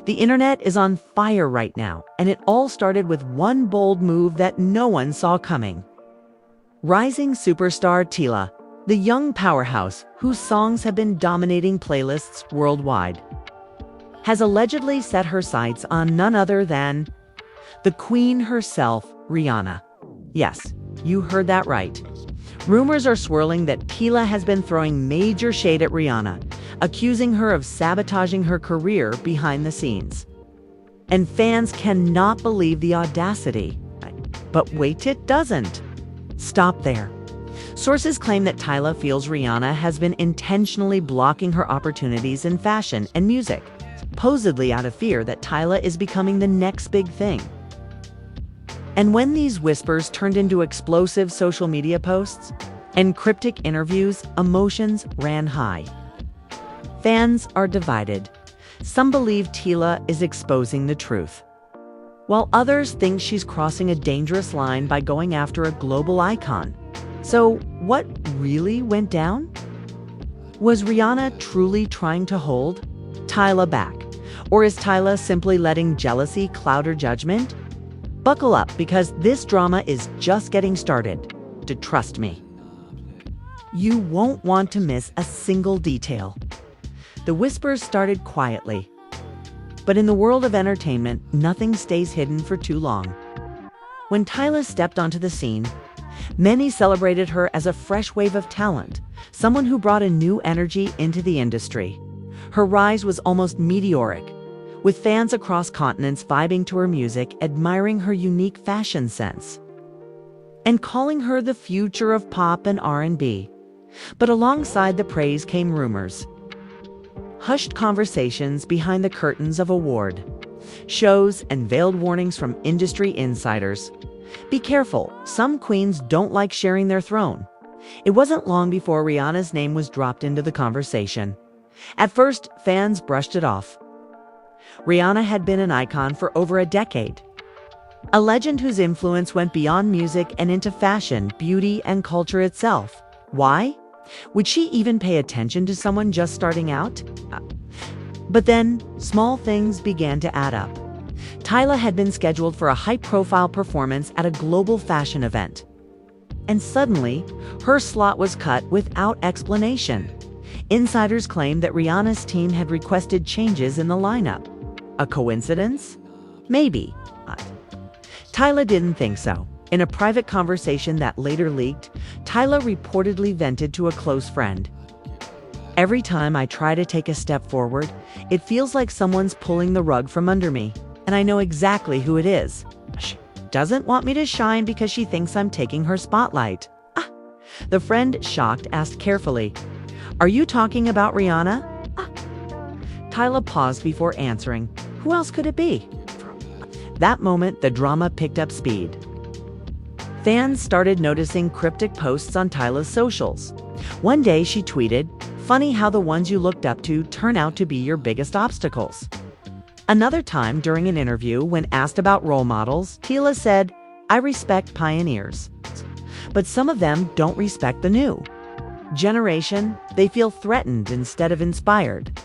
The internet is on fire right now, and it all started with one bold move that no one saw coming. Rising superstar Tyla, the young powerhouse whose songs have been dominating playlists worldwide, has allegedly set her sights on none other than the queen herself, Rihanna. Yes, you heard that right. Rumors are swirling that Tyla has been throwing major shade at Rihanna, accusing her of sabotaging her career behind the scenes. And fans cannot believe the audacity. But wait, it doesn't stop there. Sources claim that Tyla feels Rihanna has been intentionally blocking her opportunities in fashion and music, supposedly out of fear that Tyla is becoming the next big thing. And when these whispers turned into explosive social media posts and cryptic interviews, emotions ran high. Fans are divided. Some believe Tyla is exposing the truth, while others think she's crossing a dangerous line by going after a global icon. So, what really went down? Was Rihanna truly trying to hold Tyla back? Or is Tyla simply letting jealousy cloud her judgment? Buckle up, because this drama is just getting started. Trust me. You won't want to miss a single detail. The whispers started quietly, but in the world of entertainment, nothing stays hidden for too long. When Tyla stepped onto the scene, many celebrated her as a fresh wave of talent, someone who brought a new energy into the industry. Her rise was almost meteoric, with fans across continents vibing to her music, admiring her unique fashion sense, and calling her the future of pop and R&B. But alongside the praise came rumors. Hushed conversations behind the curtains of award shows and veiled warnings from industry insiders. Be careful, some queens don't like sharing their throne. It wasn't long before Rihanna's name was dropped into the conversation. At first, fans brushed it off. Rihanna had been an icon for over a decade, a legend whose influence went beyond music and into fashion, beauty, and culture itself. Why? Would she even pay attention to someone just starting out? But then, small things began to add up. Tyla had been scheduled for a high-profile performance at a global fashion event. And suddenly, her slot was cut without explanation. Insiders claimed that Rihanna's team had requested changes in the lineup. A coincidence? Maybe. Tyla didn't think so. In a private conversation that later leaked, Tyla reportedly vented to a close friend. "Every time I try to take a step forward, it feels like someone's pulling the rug from under me, and I know exactly who it is. She doesn't want me to shine because she thinks I'm taking her spotlight." The friend, shocked, asked carefully, "Are you talking about Rihanna?" Tyla paused before answering. Who else could it be? That moment, the drama picked up speed. Fans started noticing cryptic posts on Tyla's socials. One day she tweeted, "Funny how the ones you looked up to turn out to be your biggest obstacles." Another time, during an interview, when asked about role models, Tyla said, "I respect pioneers, but some of them don't respect the new generation. They feel threatened instead of inspired."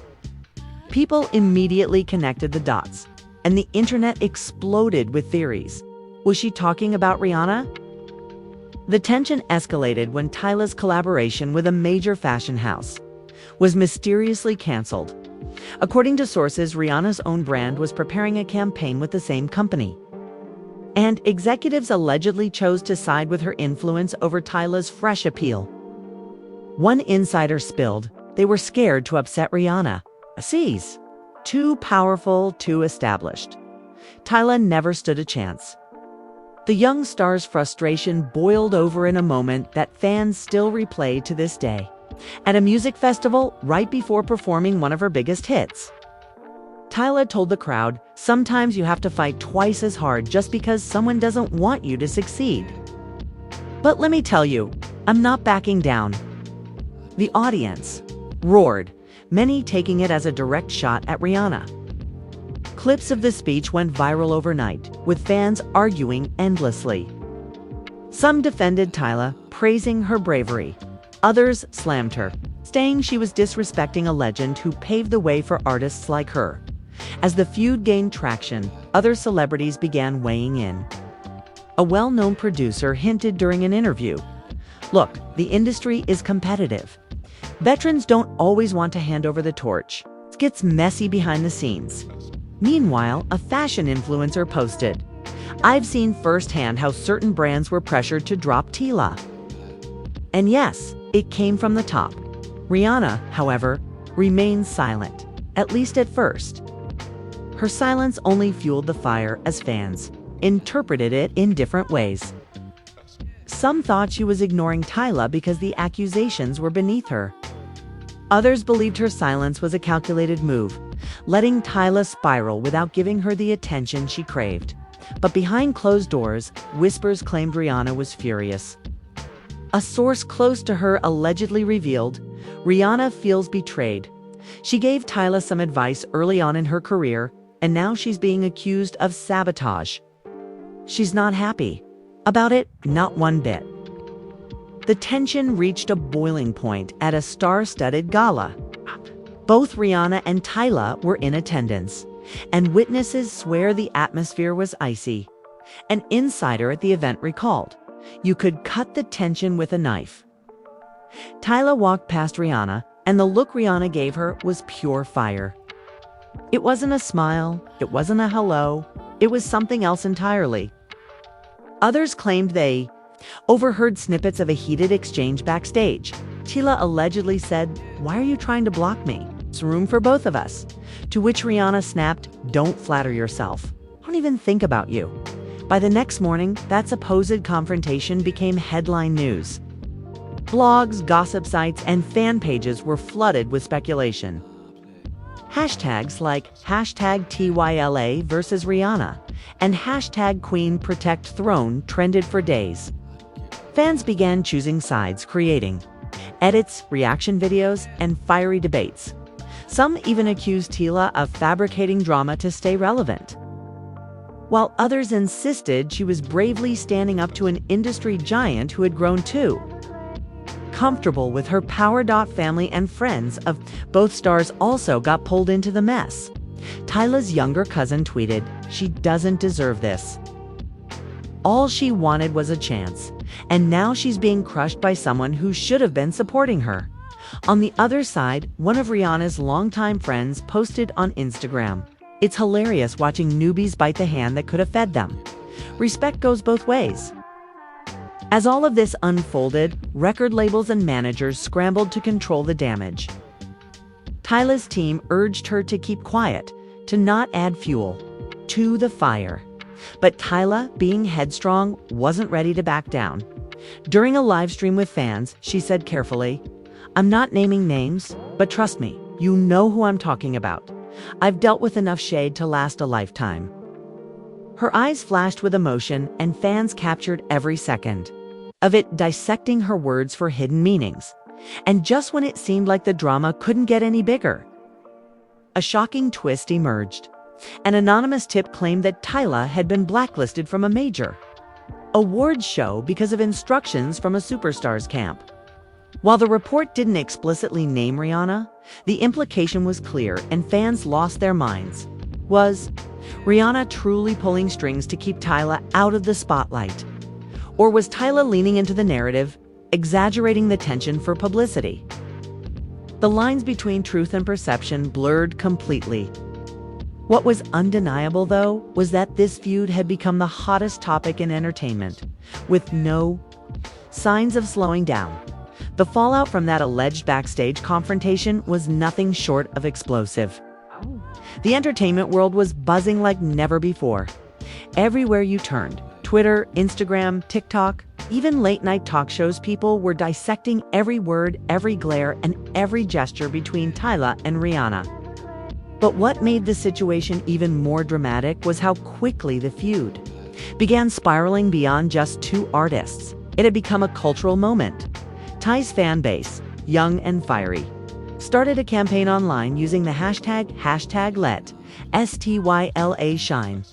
People immediately connected the dots, and the internet exploded with theories. Was she talking about Rihanna? The tension escalated when Tyla's collaboration with a major fashion house was mysteriously canceled. According to sources, Rihanna's own brand was preparing a campaign with the same company, and executives allegedly chose to side with her influence over Tyla's fresh appeal. One insider spilled they were scared to upset Rihanna. She's too powerful, too established. Tyla never stood a chance. The young star's frustration boiled over in a moment that fans still replay to this day. At a music festival, right before performing one of her biggest hits, Tyla told the crowd, "Sometimes you have to fight twice as hard just because someone doesn't want you to succeed. But let me tell you, I'm not backing down." The audience roared, many taking it as a direct shot at Rihanna. Clips of the speech went viral overnight, with fans arguing endlessly. Some defended Tyla, praising her bravery. Others slammed her, saying she was disrespecting a legend who paved the way for artists like her. As the feud gained traction, other celebrities began weighing in. A well-known producer hinted during an interview, "Look, the industry is competitive. Veterans don't always want to hand over the torch. It gets messy behind the scenes." Meanwhile, a fashion influencer posted, "I've seen firsthand how certain brands were pressured to drop Tyla." And yes, it came from the top. Rihanna, however, remained silent, at least at first. Her silence only fueled the fire as fans interpreted it in different ways. Some thought she was ignoring Tyla because the accusations were beneath her. Others believed her silence was a calculated move, letting Tyla spiral without giving her the attention she craved. But behind closed doors, whispers claimed Rihanna was furious. A source close to her allegedly revealed, "Rihanna feels betrayed. She gave Tyla some advice early on in her career, and now she's being accused of sabotage." She's not happy about it, not one bit. The tension reached a boiling point at a star-studded gala. Both Rihanna and Tyla were in attendance, and witnesses swear the atmosphere was icy. An insider at the event recalled, "You could cut the tension with a knife." Tyla walked past Rihanna, and the look Rihanna gave her was pure fire. It wasn't a smile, it wasn't a hello, it was something else entirely. Others claimed they overheard snippets of a heated exchange backstage. Tyla allegedly said, "Why are you trying to block me? There's room for both of us." To which Rihanna snapped, "Don't flatter yourself. I don't even think about you." By the next morning, that supposed confrontation became headline news. Blogs, gossip sites, and fan pages were flooded with speculation. Hashtags like #TYLA versus Rihanna and #QueenProtectThrone trended for days. Fans began choosing sides, creating edits, reaction videos, and fiery debates. Some even accused Tyla of fabricating drama to stay relevant, while others insisted she was bravely standing up to an industry giant who had grown too comfortable with her power. Family and friends of both stars also got pulled into the mess. Tyla's younger cousin tweeted, "She doesn't deserve this. All she wanted was a chance, and now she's being crushed by someone who should have been supporting her." On the other side, one of Rihanna's longtime friends posted on Instagram, "It's hilarious watching newbies bite the hand that could have fed them. Respect goes both ways." As all of this unfolded, record labels and managers scrambled to control the damage. Tyla's team urged her to keep quiet, to not add fuel to the fire. But Tyla, being headstrong, wasn't ready to back down. During a live stream with fans, she said carefully, "I'm not naming names, but trust me, you know who I'm talking about. I've dealt with enough shade to last a lifetime." Her eyes flashed with emotion, and fans captured every second of it, dissecting her words for hidden meanings. And just when it seemed like the drama couldn't get any bigger, a shocking twist emerged. An anonymous tip claimed that Tyla had been blacklisted from a major awards show because of instructions from a superstar's camp. While the report didn't explicitly name Rihanna, the implication was clear and fans lost their minds. Was Rihanna truly pulling strings to keep Tyla out of the spotlight? Or was Tyla leaning into the narrative, exaggerating the tension for publicity? The lines between truth and perception blurred completely. What was undeniable, though, was that this feud had become the hottest topic in entertainment, with no signs of slowing down. The fallout from that alleged backstage confrontation was nothing short of explosive. The entertainment world was buzzing like never before. Everywhere you turned, Twitter, Instagram, TikTok, even late-night talk shows, people were dissecting every word, every glare, and every gesture between Tyla and Rihanna. But what made the situation even more dramatic was how quickly the feud began spiraling beyond just two artists. It had become a cultural moment. Ty's fan base, young and fiery, started a campaign online using the #let STYLA shine.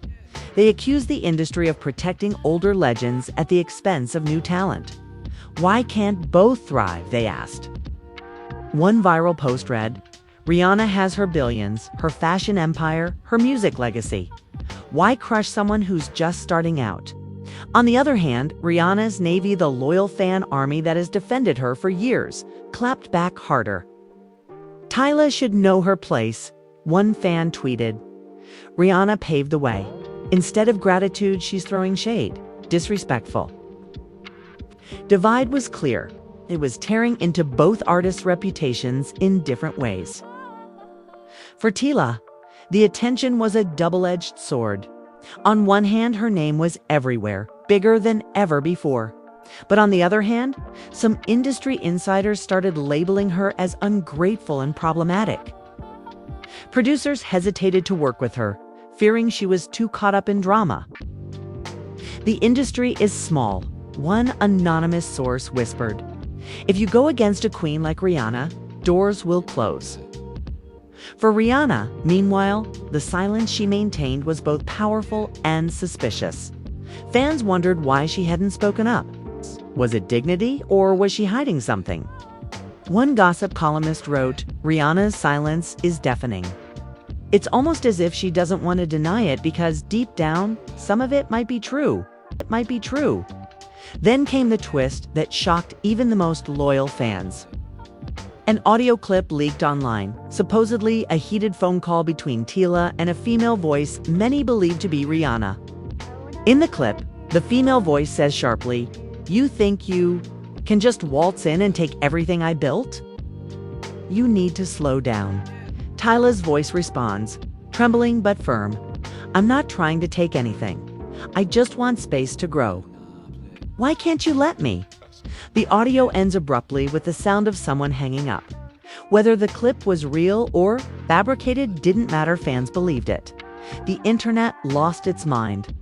They accused the industry of protecting older legends at the expense of new talent. Why can't both thrive, they asked. One viral post read, Rihanna has her billions, her fashion empire, her music legacy. Why crush someone who's just starting out? On the other hand, Rihanna's Navy, the loyal fan army that has defended her for years, clapped back harder. Tyla should know her place, one fan tweeted. Rihanna paved the way. Instead of gratitude, she's throwing shade. Disrespectful. Divide was clear. It was tearing into both artists' reputations in different ways. For Tyla, the attention was a double-edged sword. On one hand, her name was everywhere, bigger than ever before. But on the other hand, some industry insiders started labeling her as ungrateful and problematic. Producers hesitated to work with her, fearing she was too caught up in drama. The industry is small, one anonymous source whispered. If you go against a queen like Rihanna, doors will close. For Rihanna, meanwhile, the silence she maintained was both powerful and suspicious. Fans wondered why she hadn't spoken up. Was it dignity, or was she hiding something? One gossip columnist wrote, "Rihanna's silence is deafening." It's almost as if she doesn't want to deny it because deep down, some of it might be true. It might be true. Then came the twist that shocked even the most loyal fans. An audio clip leaked online, supposedly a heated phone call between Tyla and a female voice many believed to be Rihanna. In the clip, the female voice says sharply, "You think you can just waltz in and take everything I built? You need to slow down." Tyla's voice responds, trembling but firm, "I'm not trying to take anything. I just want space to grow. Why can't you let me?" The audio ends abruptly with the sound of someone hanging up. Whether the clip was real or fabricated didn't matter, fans believed it. The internet lost its mind.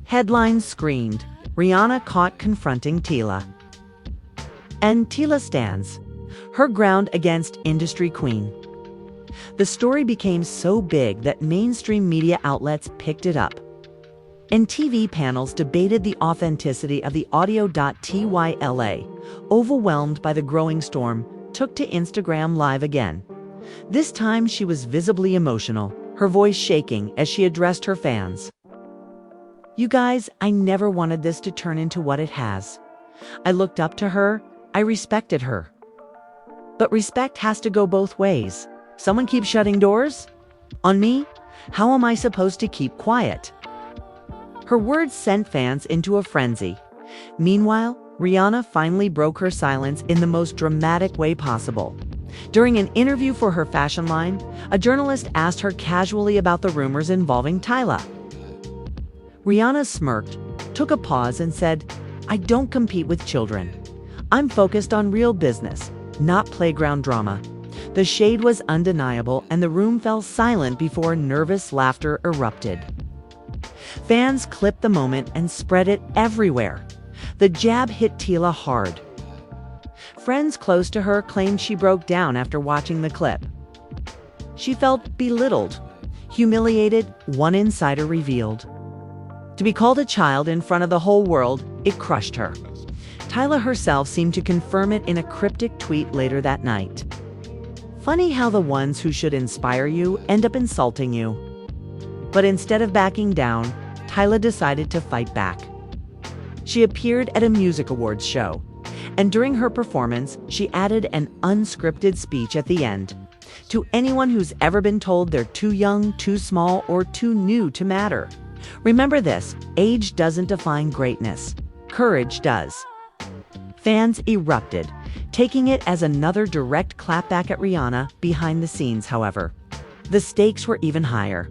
Headlines screamed, "Rihanna caught confronting Tyla." And Tyla stands, her ground against industry queen. The story became so big that mainstream media outlets picked it up. And TV panels debated the authenticity of the audio. Tyla, overwhelmed by the growing storm, took to Instagram Live again. This time she was visibly emotional, her voice shaking as she addressed her fans. "You guys, I never wanted this to turn into what it has. I looked up to her, I respected her. But respect has to go both ways. Someone keeps shutting doors? On me? How am I supposed to keep quiet?" Her words sent fans into a frenzy. Meanwhile, Rihanna finally broke her silence in the most dramatic way possible. During an interview for her fashion line, a journalist asked her casually about the rumors involving Tyla. Rihanna smirked, took a pause and said, "I don't compete with children. I'm focused on real business, not playground drama." The shade was undeniable and the room fell silent before nervous laughter erupted. Fans clipped the moment and spread it everywhere. The jab hit Tyla hard. Friends close to her claimed she broke down after watching the clip. She felt belittled, humiliated, one insider revealed. To be called a child in front of the whole world, it crushed her. Tyla herself seemed to confirm it in a cryptic tweet later that night. Funny how the ones who should inspire you end up insulting you. But instead of backing down, Tyla decided to fight back. She appeared at a music awards show, and during her performance, she added an unscripted speech at the end. To anyone who's ever been told they're too young, too small, or too new to matter, remember this: age doesn't define greatness. Courage does. Fans erupted, taking it as another direct clapback at Rihanna. Behind the scenes, however, the stakes were even higher.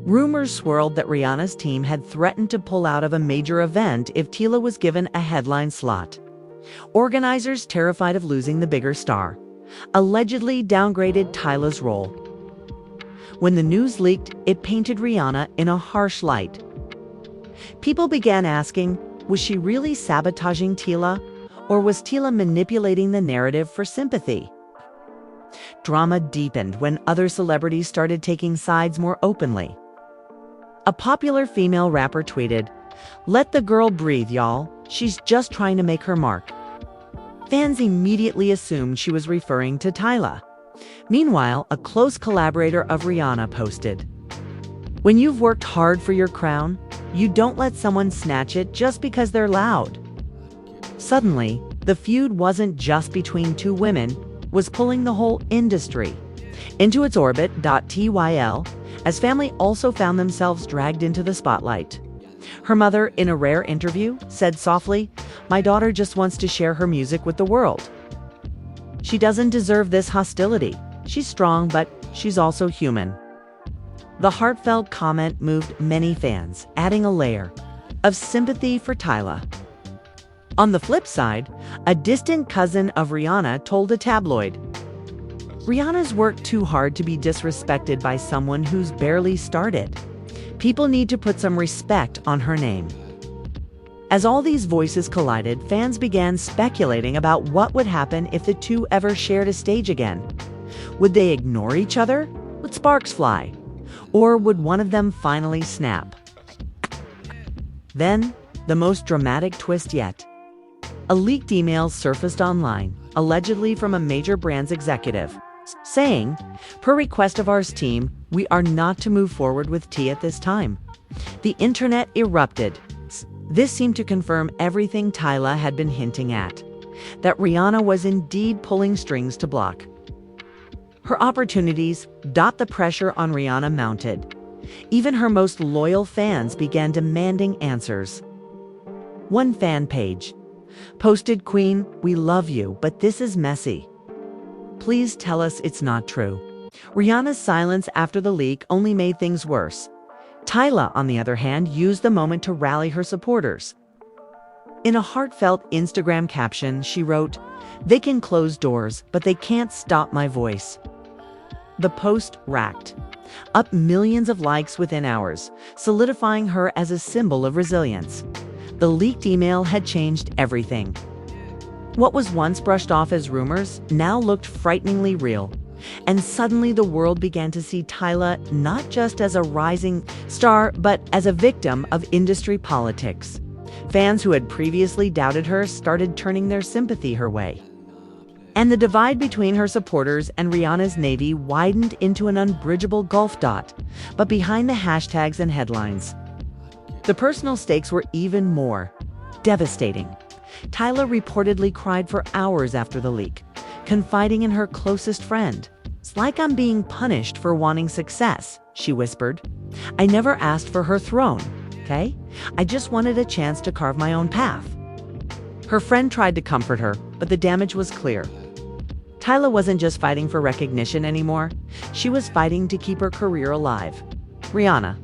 Rumors swirled that Rihanna's team had threatened to pull out of a major event if Tyla was given a headline slot. Organizers, terrified of losing the bigger star, allegedly downgraded Tyla's role. When the news leaked, it painted Rihanna in a harsh light. People began asking, was she really sabotaging Tyla, or was Tyla manipulating the narrative for sympathy? Drama deepened when other celebrities started taking sides more openly. A popular female rapper tweeted, "Let the girl breathe, y'all. She's just trying to make her mark." Fans immediately assumed she was referring to Tyla. Meanwhile, a close collaborator of Rihanna posted, "When you've worked hard for your crown, you don't let someone snatch it just because they're loud." Suddenly, the feud wasn't just between two women, was pulling the whole industry into its orbit. Tyl, as family also found themselves dragged into the spotlight. Her mother, in a rare interview, said softly, "My daughter just wants to share her music with the world. She doesn't deserve this hostility. She's strong, but she's also human." The heartfelt comment moved many fans, adding a layer of sympathy for Tyla. On the flip side, a distant cousin of Rihanna told a tabloid, "Rihanna's worked too hard to be disrespected by someone who's barely started. People need to put some respect on her name." As all these voices collided, fans began speculating about what would happen if the two ever shared a stage again. Would they ignore each other? Would sparks fly? Or would one of them finally snap? Then, the most dramatic twist yet. A leaked email surfaced online, allegedly from a major brand's executive, saying, "Per request of our team, we are not to move forward with T at this time." The internet erupted. This seemed to confirm everything Tyla had been hinting at, that Rihanna was indeed pulling strings to block her opportunities. The pressure on Rihanna mounted. Even her most loyal fans began demanding answers. One fan page posted, "Queen, we love you, but this is messy. Please tell us it's not true." Rihanna's silence after the leak only made things worse. Tyla, on the other hand, used the moment to rally her supporters. In a heartfelt Instagram caption, she wrote, "They can close doors, but they can't stop my voice." The post racked up millions of likes within hours, solidifying her as a symbol of resilience. The leaked email had changed everything. What was once brushed off as rumors now looked frighteningly real. And suddenly the world began to see Tyla not just as a rising star, but as a victim of industry politics. Fans who had previously doubted her started turning their sympathy her way. And the divide between her supporters and Rihanna's navy widened into an unbridgeable gulf. But behind the hashtags and headlines, the personal stakes were even more devastating. Tyla reportedly cried for hours after the leak, confiding in her closest friend. "It's like I'm being punished for wanting success," she whispered. "I never asked for her throne, okay? I just wanted a chance to carve my own path." Her friend tried to comfort her, but the damage was clear. Tyla wasn't just fighting for recognition anymore. She was fighting to keep her career alive. Rihanna,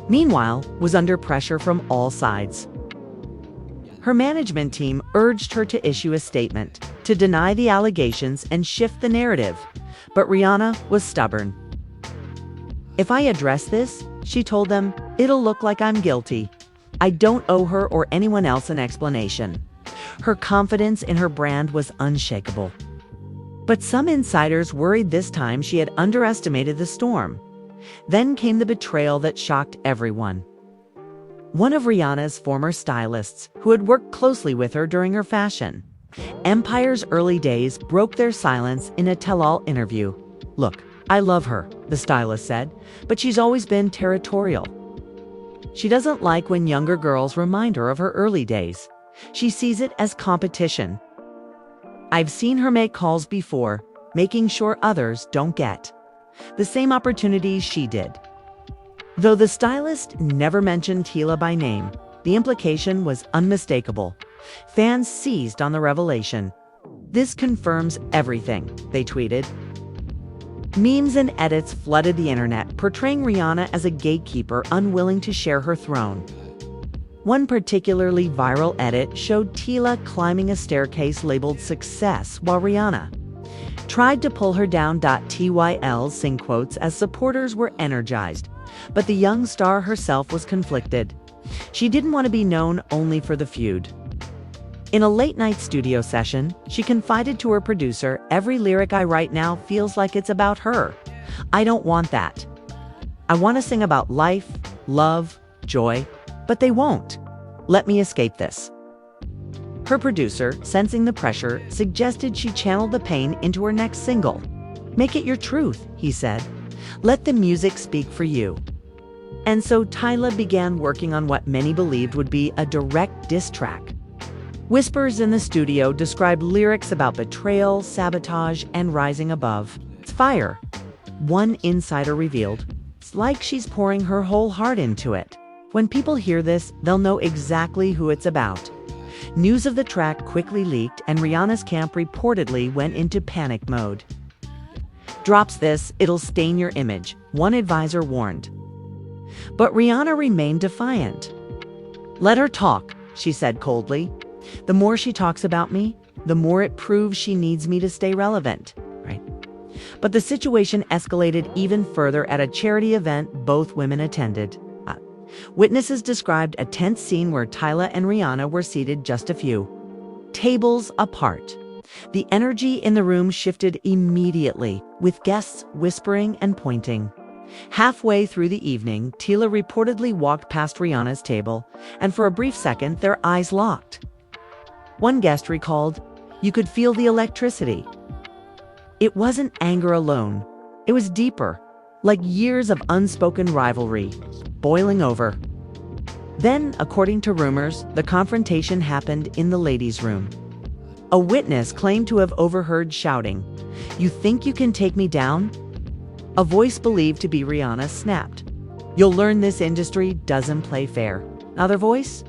meanwhile, was under pressure from all sides. Her management team urged her to issue a statement, to deny the allegations and shift the narrative. But Rihanna was stubborn. "If I address this," she told them, "it'll look like I'm guilty. I don't owe her or anyone else an explanation." Her confidence in her brand was unshakable. But some insiders worried this time she had underestimated the storm. Then came the betrayal that shocked everyone. One of Rihanna's former stylists, who had worked closely with her during her fashion empire's early days, broke their silence in a tell-all interview. "Look, I love her," the stylist said, "but she's always been territorial. She doesn't like when younger girls remind her of her early days. She sees it as competition. I've seen her make calls before, making sure others don't get the same opportunities she did." Though the stylist never mentioned Tyla by name, the implication was unmistakable. Fans seized on the revelation. "This confirms everything," they tweeted. Memes and edits flooded the internet, portraying Rihanna as a gatekeeper unwilling to share her throne. One particularly viral edit showed Tyla climbing a staircase labeled "Success" while Rihanna tried to pull her down. Tyl sing quotes as supporters were energized, but the young star herself was conflicted. She didn't want to be known only for the feud. In a late-night studio session, she confided to her producer, "Every lyric I write now feels like it's about her. I don't want that. I want to sing about life, love, joy, but they won't let me escape this." Her producer, sensing the pressure, suggested she channel the pain into her next single. Make it your truth, he said. Let the music speak for you. And so Tyla began working on what many believed would be a direct diss track. Whispers in the studio described lyrics about betrayal, sabotage, and rising above. It's fire. One insider revealed, it's like she's pouring her whole heart into it. When people hear this, they'll know exactly who it's about. News of the track quickly leaked, and Rihanna's camp reportedly went into panic mode. Drops this, it'll stain your image, one advisor warned. But Rihanna remained defiant. Let her talk, she said coldly. The more she talks about me, the more it proves she needs me to stay relevant, right? But the situation escalated even further at a charity event both women attended. Witnesses described a tense scene where Tyla and Rihanna were seated just a few tables apart. The energy in the room shifted immediately, with guests whispering and pointing. Halfway through the evening, Tyla reportedly walked past Rihanna's table, and for a brief second, their eyes locked. One guest recalled, "You could feel the electricity." It wasn't anger alone. It was deeper, like years of unspoken rivalry, boiling over. Then, according to rumors, the confrontation happened in the ladies' room. A witness claimed to have overheard shouting, "You think you can take me down?" A voice believed to be Rihanna snapped, "You'll learn this industry doesn't play fair." Another voice?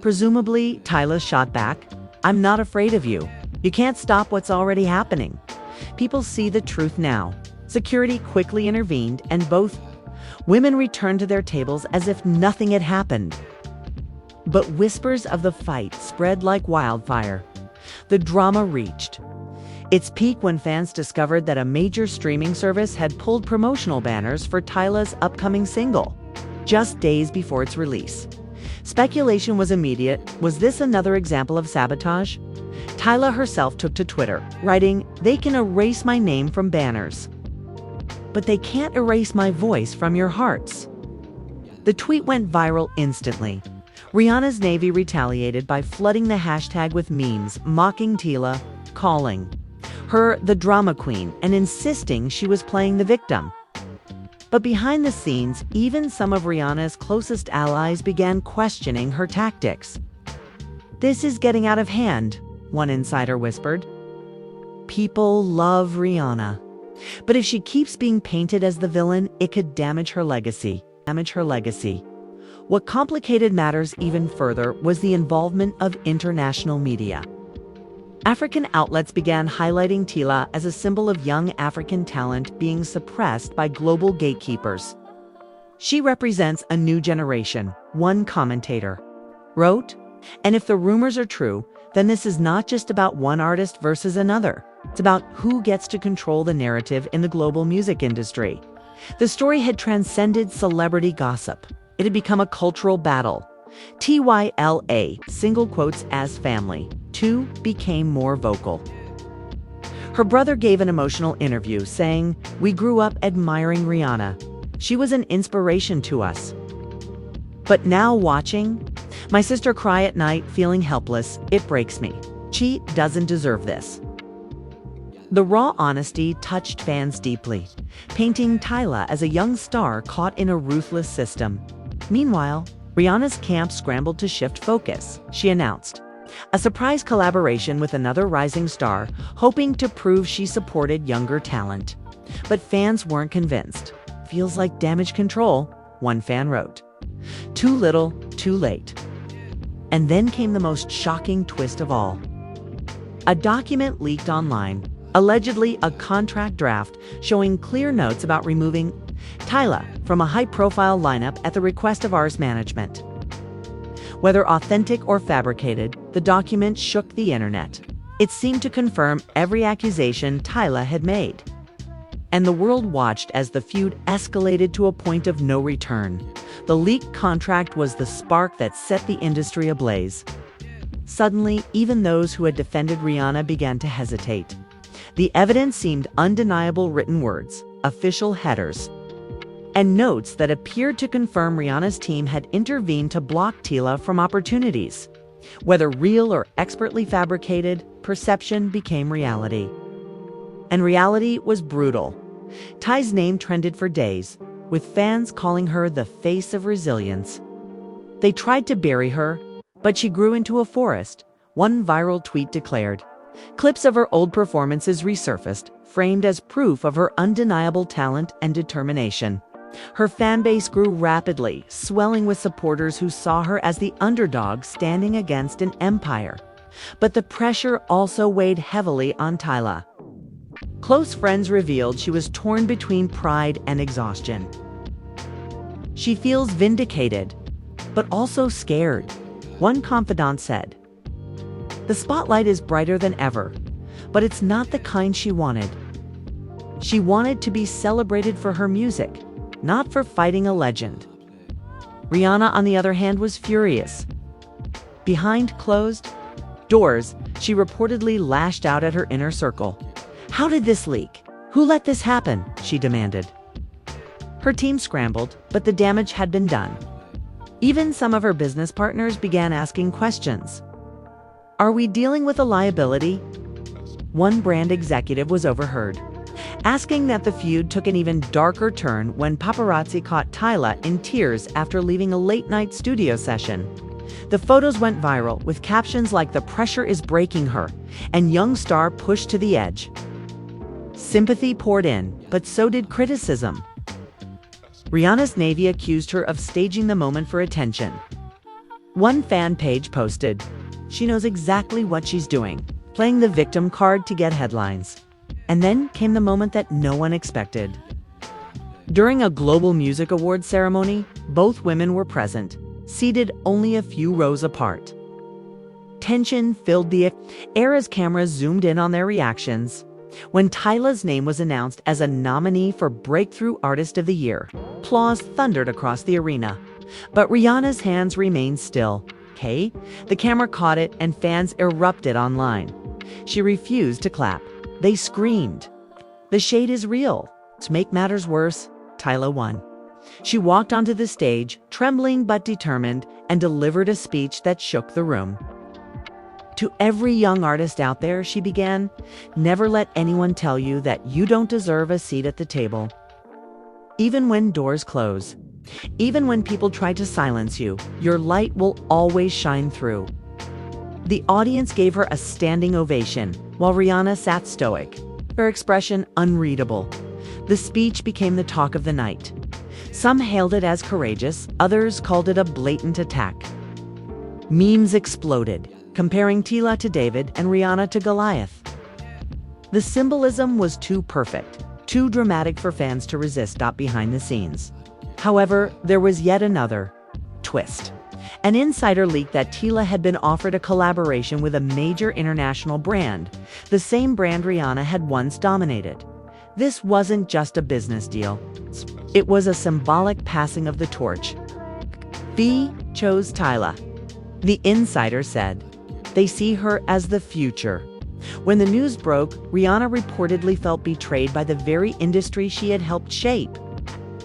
Presumably, Tyla shot back, "I'm not afraid of you. You can't stop what's already happening." People see the truth now. Security quickly intervened, and both women returned to their tables as if nothing had happened. But whispers of the fight spread like wildfire. The drama reached its peak when fans discovered that a major streaming service had pulled promotional banners for Tyla's upcoming single, just days before its release. Speculation was immediate. Was this another example of sabotage? Tyla herself took to Twitter, writing, "They can erase my name from banners, but they can't erase my voice from your hearts." The tweet went viral instantly. Rihanna's Navy retaliated by flooding the hashtag with memes, mocking Tyla, calling her the drama queen, and insisting she was playing the victim. But behind the scenes, even some of Rihanna's closest allies began questioning her tactics. "This is getting out of hand," one insider whispered. People love Rihanna. But if she keeps being painted as the villain, it could damage her legacy. What complicated matters even further was the involvement of international media. African outlets began highlighting Tyla as a symbol of young African talent being suppressed by global gatekeepers. "She represents a new generation," one commentator wrote. And if the rumors are true, then this is not just about one artist versus another. It's about who gets to control the narrative in the global music industry. The story had transcended celebrity gossip. It had become a cultural battle. Tyla, single quotes as family, too, became more vocal. Her brother gave an emotional interview saying, "We grew up admiring Rihanna. She was an inspiration to us. But now watching my sister cry at night feeling helpless, it breaks me. She doesn't deserve this." The raw honesty touched fans deeply, painting Tyla as a young star caught in a ruthless system. Meanwhile, Rihanna's camp scrambled to shift focus. She announced a surprise collaboration with another rising star, hoping to prove she supported younger talent. But fans weren't convinced. "Feels like damage control," one fan wrote. "Too little, too late." And then came the most shocking twist of all. A document leaked online, allegedly a contract draft showing clear notes about removing Tyla from a high-profile lineup at the request of Ars Management. Whether authentic or fabricated, the document shook the internet. It seemed to confirm every accusation Tyla had made. And the world watched as the feud escalated to a point of no return. The leaked contract was the spark that set the industry ablaze. Suddenly, even those who had defended Rihanna began to hesitate. The evidence seemed undeniable: written words, official headers, and notes that appeared to confirm Rihanna's team had intervened to block Tyla from opportunities. Whether real or expertly fabricated, perception became reality. And reality was brutal. Ty's name trended for days, with fans calling her the face of resilience. They tried to bury her, but she grew into a forest, one viral tweet declared. Clips of her old performances resurfaced, framed as proof of her undeniable talent and determination. Her fan base grew rapidly, swelling with supporters who saw her as the underdog standing against an empire. But the pressure also weighed heavily on Tyla. Close friends revealed she was torn between pride and exhaustion. She feels vindicated, but also scared. One confidant said, "The spotlight is brighter than ever, but it's not the kind she wanted. She wanted to be celebrated for her music, not for fighting a legend." Rihanna, on the other hand, was furious. Behind closed doors, she reportedly lashed out at her inner circle. "How did this leak? Who let this happen?" she demanded. Her team scrambled, but the damage had been done. Even some of her business partners began asking questions. "Are we dealing with a liability?" One brand executive was overheard, asking that the feud took an even darker turn when paparazzi caught Tyla in tears after leaving a late-night studio session. The photos went viral with captions like "The pressure is breaking her" and "Young star pushed to the edge." Sympathy poured in, but so did criticism. Rihanna's Navy accused her of staging the moment for attention. One fan page posted, "She knows exactly what she's doing, playing the victim card to get headlines." And then came the moment that no one expected. During a global music awards ceremony, both women were present, seated only a few rows apart. Tension filled the air as cameras zoomed in on their reactions. When Tyla's name was announced as a nominee for Breakthrough Artist of the Year, applause thundered across the arena. But Rihanna's hands remained still. The camera caught it and fans erupted online. She refused to clap. They screamed. "The shade is real." To make matters worse, Tyla won. She walked onto the stage, trembling but determined, and delivered a speech that shook the room. "To every young artist out there," she began, "never let anyone tell you that you don't deserve a seat at the table. Even when doors close, even when people try to silence you, your light will always shine through." The audience gave her a standing ovation, while Rihanna sat stoic, her expression unreadable. The speech became the talk of the night. Some hailed it as courageous, others called it a blatant attack. Memes exploded, comparing Tyla to David and Rihanna to Goliath. The symbolism was too perfect, too dramatic for fans to resist behind the scenes. However, there was yet another twist. An insider leaked that Tyla had been offered a collaboration with a major international brand, the same brand Rihanna had once dominated. This wasn't just a business deal. It was a symbolic passing of the torch. V chose Tyla. The insider said, "They see her as the future." When the news broke, Rihanna reportedly felt betrayed by the very industry she had helped shape.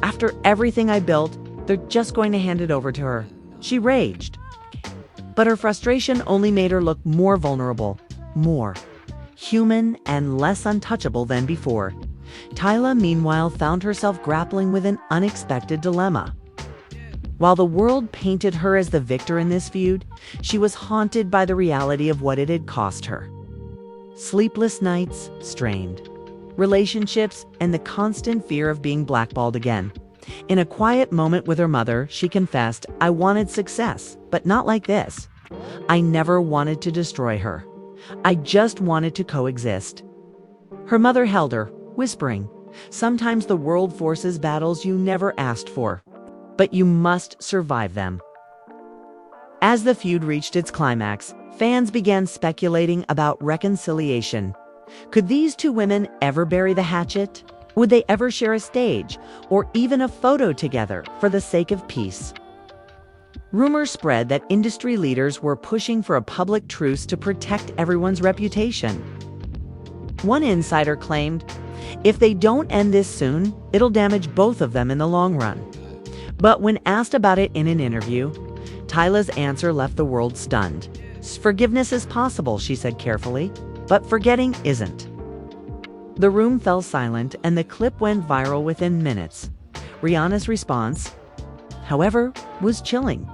"After everything I built, they're just going to hand it over to her," she raged. But her frustration only made her look more vulnerable, more human and less untouchable than before. Tyla, meanwhile, found herself grappling with an unexpected dilemma. While the world painted her as the victor in this feud, she was haunted by the reality of what it had cost her. Sleepless nights, strained relationships, and the constant fear of being blackballed again. In a quiet moment with her mother, she confessed, "I wanted success, but not like this. I never wanted to destroy her. I just wanted to coexist." Her mother held her, whispering, "Sometimes the world forces battles you never asked for, but you must survive them." As the feud reached its climax, fans began speculating about reconciliation. Could these two women ever bury the hatchet? Would they ever share a stage or even a photo together for the sake of peace? Rumors spread that industry leaders were pushing for a public truce to protect everyone's reputation. One insider claimed, "If they don't end this soon, it'll damage both of them in the long run." But when asked about it in an interview, Tyla's answer left the world stunned. "Forgiveness is possible," she said carefully, "but forgetting isn't." The room fell silent and the clip went viral within minutes. Rihanna's response, however, was chilling.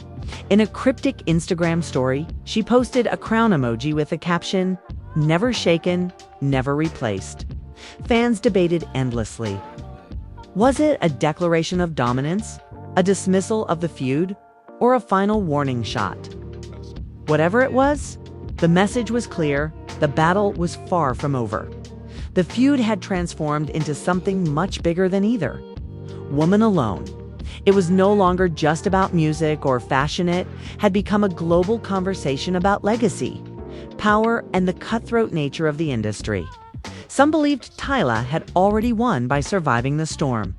In a cryptic Instagram story, she posted a crown emoji with the caption, "Never shaken, never replaced." Fans debated endlessly. Was it a declaration of dominance, a dismissal of the feud, or a final warning shot? Whatever it was, the message was clear: the battle was far from over. The feud had transformed into something much bigger than either. Woman Alone. It was no longer just about music or fashion. It had become a global conversation about legacy, power, and the cutthroat nature of the industry. Some believed Tyla had already won by surviving the storm.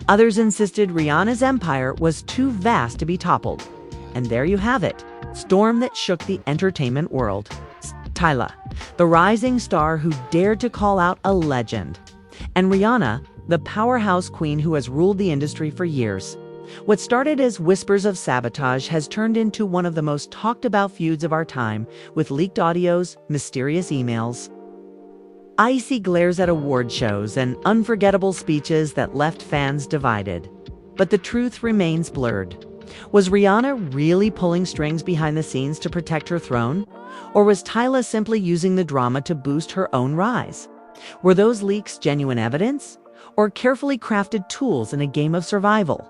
Others insisted Rihanna's empire was too vast to be toppled. And there you have it, storm that shook the entertainment world. Tyla, the rising star who dared to call out a legend. And Rihanna, the powerhouse queen who has ruled the industry for years. What started as whispers of sabotage has turned into one of the most talked about feuds of our time, with leaked audios, mysterious emails, icy glares at award shows, and unforgettable speeches that left fans divided. But the truth remains blurred. Was Rihanna really pulling strings behind the scenes to protect her throne? Or was Tyla simply using the drama to boost her own rise? Were those leaks genuine evidence, or carefully crafted tools in a game of survival?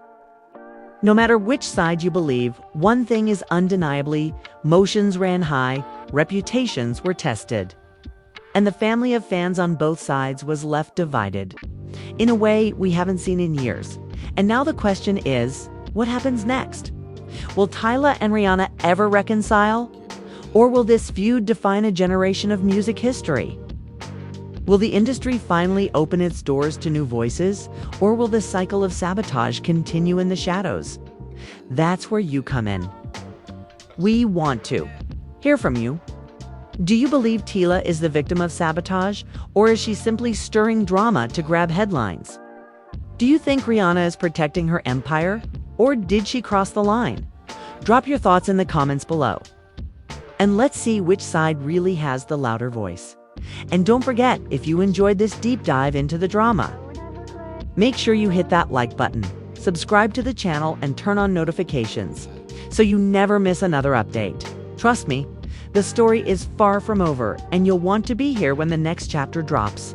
No matter which side you believe, one thing is undeniably: motions ran high, reputations were tested. And the family of fans on both sides was left divided, in a way we haven't seen in years. And now the question is, what happens next? Will Tyla and Rihanna ever reconcile? Or will this feud define a generation of music history? Will the industry finally open its doors to new voices, or will the cycle of sabotage continue in the shadows? That's where you come in. We want to hear from you. Do you believe Tyla is the victim of sabotage, or is she simply stirring drama to grab headlines? Do you think Rihanna is protecting her empire, or did she cross the line? Drop your thoughts in the comments below. And let's see which side really has the louder voice. And don't forget, if you enjoyed this deep dive into the drama, make sure you hit that like button, subscribe to the channel, and turn on notifications so you never miss another update. Trust me, the story is far from over, and you'll want to be here when the next chapter drops.